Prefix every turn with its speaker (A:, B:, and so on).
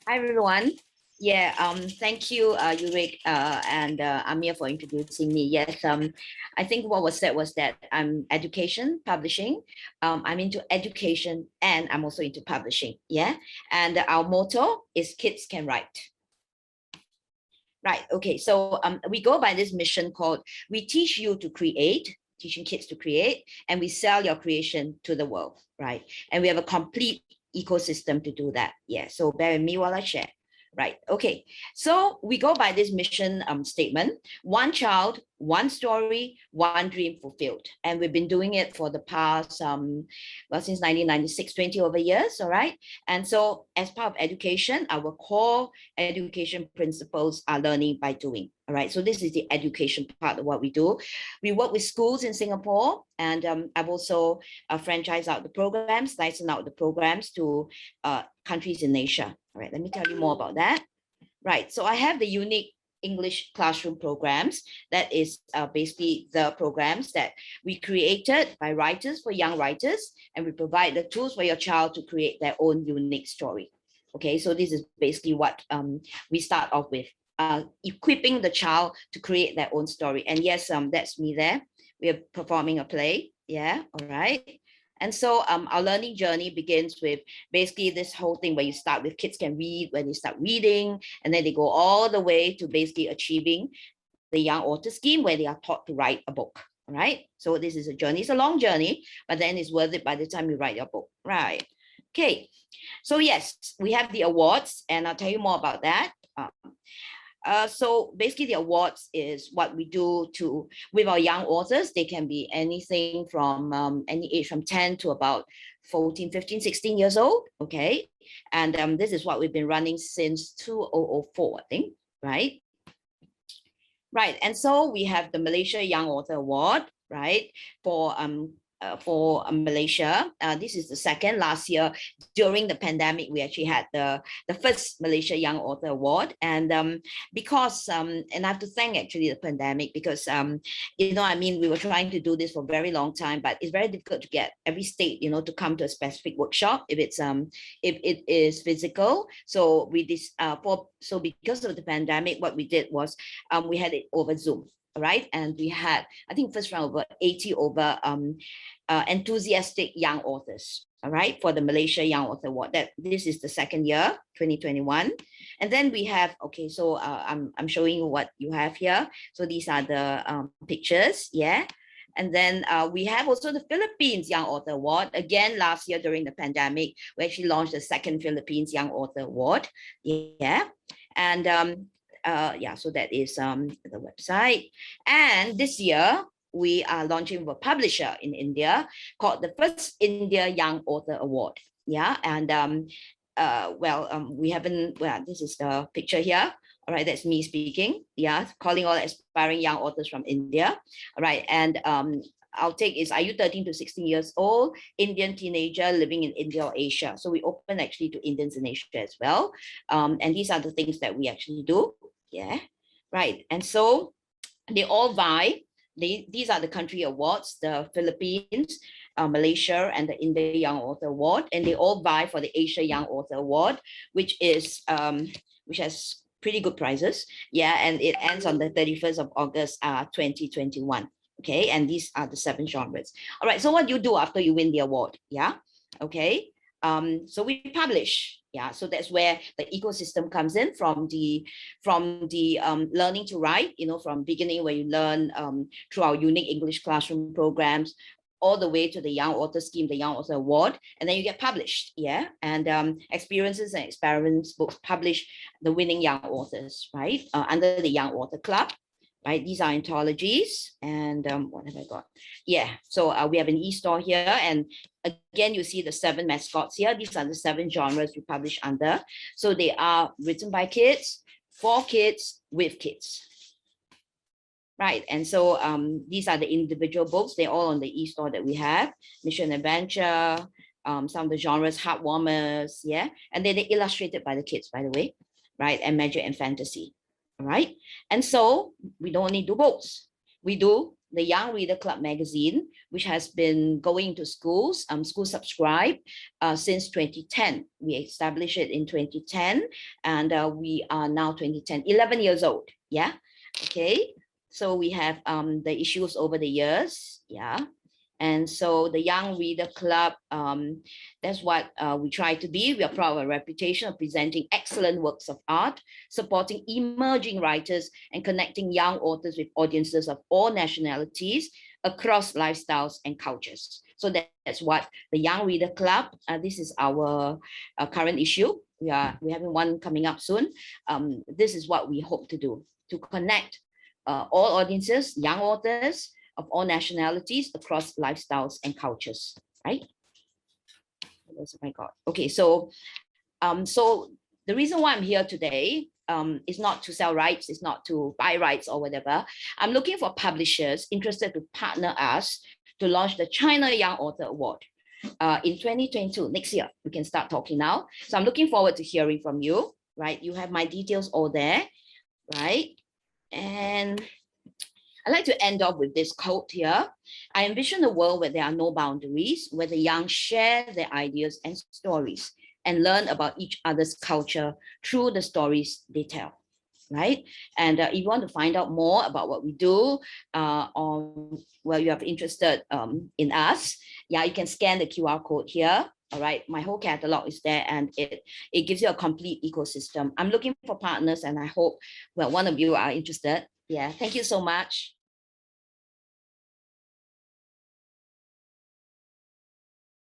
A: Hi everyone. Yeah, thank you, Yurik and Amir for introducing me. Yes, I think what was said was that I'm education publishing. I'm into education and I'm also into publishing. Yeah, and our motto is kids can write. Right. Okay. So we go by this mission called we teach you to create, teaching kids to create, and we sell your creation to the world. Right. And we have a complete ecosystem to do that. Yeah. So bear with me while I share. Right. Okay. So we go by this mission statement: one child, one story, one dream fulfilled. And we've been doing it for the past well, since 1996, 20 over years. All right. And so as part of education, our core education principles are learning by doing. All right. So this is the education part of what we do. We work with schools in Singapore, and I've also franchised out the programs, licensed out the programs to countries in Asia. All right. Let me tell you more about that. Right. So I have the unique English classroom programs. That is basically the programs that we created by writers for young writers, and we provide the tools for your child to create their own unique story. Okay, so this is basically what we start off with, equipping the child to create their own story. And yes, that's me there. We are performing a play. Yeah, all right. And so our learning journey begins with basically this whole thing where you start with kids can read, when they start reading, and then they go all the way to basically achieving the young author scheme where they are taught to write a book. All right. So this is a journey. It's a long journey, but then it's worth it by the time you write your book. Right. Okay. So yes, we have the awards, and I'll tell you more about that. So basically the awards is what we do to with our young authors. They can be anything from any age from 10 to about 14, 15, 16 years old. Okay. And this is what we've been running since 2004, I think, right? Right. And so we have the Malaysia Young Author Award, right? For Malaysia. This is the second. Last year during the pandemic, we actually had the first Malaysia Young Author Award, and because and I have to thank actually the pandemic because I mean, we were trying to do this for a very long time, but it's very difficult to get every state to come to a specific workshop if it is physical. So because of the pandemic, what we did was we had it over Zoom. Right, and we had, I think, first round over 80 over enthusiastic young authors. All right, for the Malaysia Young Author Award. That this is the second year, 2021, and then we have So I'm showing you what you have here. So these are the pictures, yeah. And then we have also the Philippines Young Author Award. Again, last year during the pandemic, we actually launched the second Philippines Young Author Award. Yeah, and so that is the website. And this year, we are launching with a publisher in India called the First India Young Author Award. Yeah, and we haven't. Well, this is the picture here. All right, that's me speaking. Yeah, calling all aspiring young authors from India. All right, and our take is: are you 13 to 16 years old, Indian teenager living in India or Asia? So we open actually to Indians in Asia as well. And these are the things that we actually do. Yeah, right. And so they all vie. These are the country awards: the Philippines, Malaysia, and the India Young Author Award, and they all vie for the Asia Young Author Award, which has pretty good prizes. Yeah, and it ends on the 31st of August, 2021. Okay, and these are the 7 genres. All right. So what do you do after you win the award? Yeah. Okay. So we publish. Yeah, so that's where the ecosystem comes in, from the learning to write, from beginning where you learn through our unique English classroom programs, all the way to the Young Author Scheme, the Young Author Award, and then you get published. Yeah, and experiences and experiments books publish the winning young authors, right, under the Young Author Club. Right, these are anthologies, and what have I got? Yeah, so we have an e-store here, and again, you see the 7 mascots here. These are the 7 genres we publish under. So they are written by kids, for kids, with kids. Right, and so these are the individual books. They're all on the e-store that we have. Mission Adventure, some of the genres, heartwarmers, yeah, and then they're illustrated by the kids, by the way, right, and magic and fantasy. All right, and so we don't only do books, we do the Young Reader Club magazine, which has been going to schools, school subscribe since 2010. We established it in 2010, and we are now 2010, 11 years old. Yeah. Okay. So we have the issues over the years. Yeah. And so the Young Reader Club, that's what we try to be. We are proud of our reputation of presenting excellent works of art, supporting emerging writers, and connecting young authors with audiences of all nationalities across lifestyles and cultures. So that's what the Young Reader Club, this is our current issue. We're having one coming up soon. This is what we hope to do, to connect all audiences, young authors, of all nationalities across lifestyles and cultures, right? Oh my God. Okay, so so the reason why I'm here today is not to sell rights, it's not to buy rights or whatever. I'm looking for publishers interested to partner us to launch the China Young Author Award in 2022, next year. We can start talking now. So I'm looking forward to hearing from you, right? You have my details all there, right? And I'd like to end off with this quote here. I envision a world where there are no boundaries, where the young share their ideas and stories and learn about each other's culture through the stories they tell, right? And if you want to find out more about what we do, or well, you have interested in us, yeah, you can scan the QR code here. All right, my whole catalog is there, and it gives you a complete ecosystem. I'm looking for partners, and I hope, well, one of you are interested. Yeah, thank you so much.